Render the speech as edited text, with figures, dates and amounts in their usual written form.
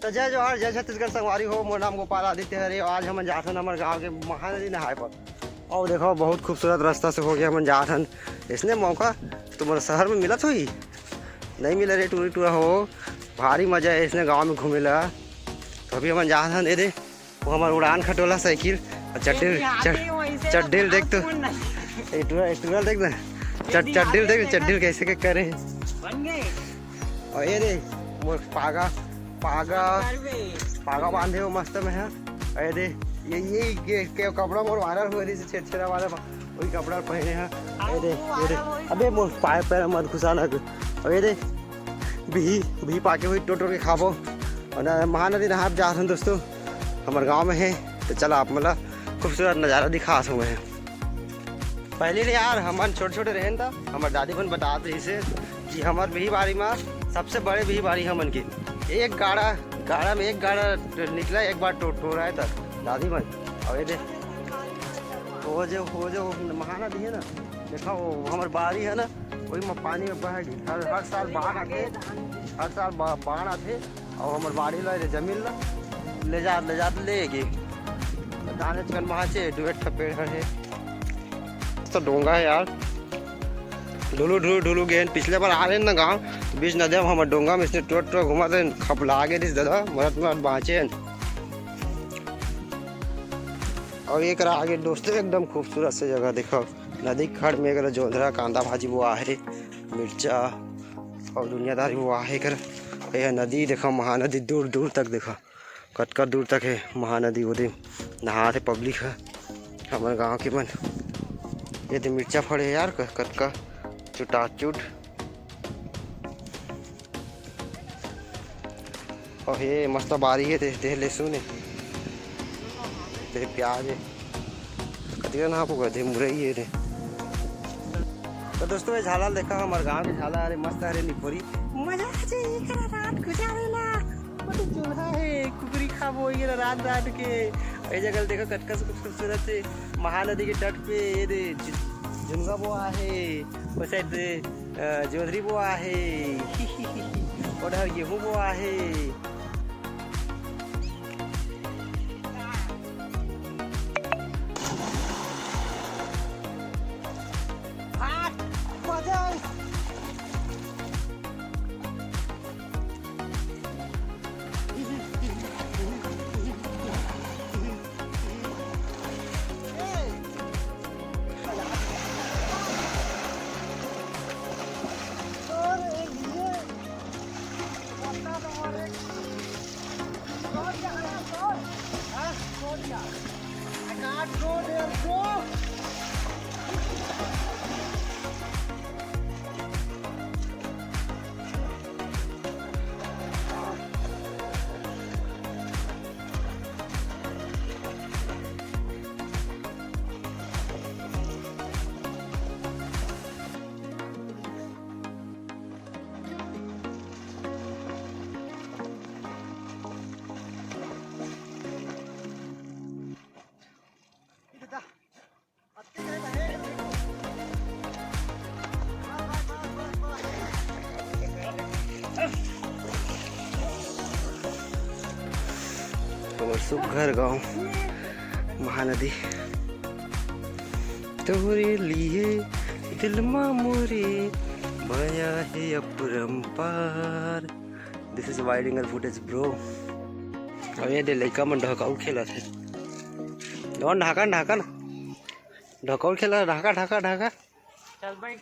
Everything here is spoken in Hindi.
तो जय जोहार, जय छत्तीसगढ़ संगवारी हो। मोर नाम गोपाल आदित्य हरे। आज हम जात हन हमारे गाँव के महानदी नहाए पर। और देखो बहुत खूबसूरत रास्ता से हो गया हम जात हन। इसने मौका तुम्हारे शहर में मिलत हुई नहीं मिला रे। टूरी टूरा हो भारी मजा है इसने गाँव में घूमेला। तो अभी हम जात हन दे वो हमारे उड़ान खटोला साइकिल चड्डील देख तो टूरा देख ना चड्डील देख चड्डील कैसे के करे। और ये दे वो पागा बांधे हो मस्त में है। अरे दे ये कपड़ा मोर वायरल हुआ रही छेड़ा वाला वही कपड़ा पहने हैं। ये दे अबे मोर पैर मत घुसाना। और ये दे भी पाके हुई टोटो के खाबो। और महानदी नहा जा रहे दोस्तों हमारे गांव में है। तो चला आप मतलब खूबसूरत नज़ारा दिखा हुए हैं। पहले नहीं यार हमारे छोटे छोटे रहन था हमारे दादी बन बताते इसे कि हमारे बिही बारी में सबसे बड़े बिही बारी हमन की एक गाड़ा में एक गाड़ा निकला एक बार टोरा है तक दादी बन। और ये दे वो जो महानदी है ना देखा वो हमारे बारी है ना वही में पानी में बह गई। हर साल बाढ़ आते और हमारे बाड़ी ला जमीन ला ले जा लेगी दाने चकन महाचे डुएट पेड़ है तो डोंगा है यार। ढुलू गए पिछले बार आ रहे ना गाँव बीच नदी में हमारे डोंगा में इसने टोट घुमाते खपला गए दादा मरत बाँचे। और एक आगे दोस्तों एकदम खूबसूरत से जगह देखो नदी खड़ में अगर जोंधरा कांदा भाजी वो आहे मिर्चा और दुनियादारी वो आहे कर। यह नदी देखो महानदी दूर दूर तक देखो कटकर दूर तक है महानदी। वो दिन नहाते पब्लिक है हमारे गांव के मन। ये तो मिर्चा फड़े यार कटका चुट और ये मस्त बारी है दे लहसुन है दे प्याज है कतिका ना आपको दे मुरई है दे। तो दोस्तों ये झाला देखा हमारे गांव के झाला अरे मस्त अरे निपोरी मजा आ जाए रात गुजारेला तो जोधा है कुकरी खाबो ये रात के। ये जगह देखो कटका से खूबसूरत से महानदी के तट पे ये दे झुनगा वो आहे वो शायद जोधरी वो आहे और गेहूँ वो आहे। I can't go there, go! और सुघर गांव महानदी तोरे लिए दिल मोरे बया है अपरंपार। This is wide angle footage bro. और ये दे लड़का मन ढकाऊ खेला थे ढाका ढकाऊ खेला ढाका चल भाई।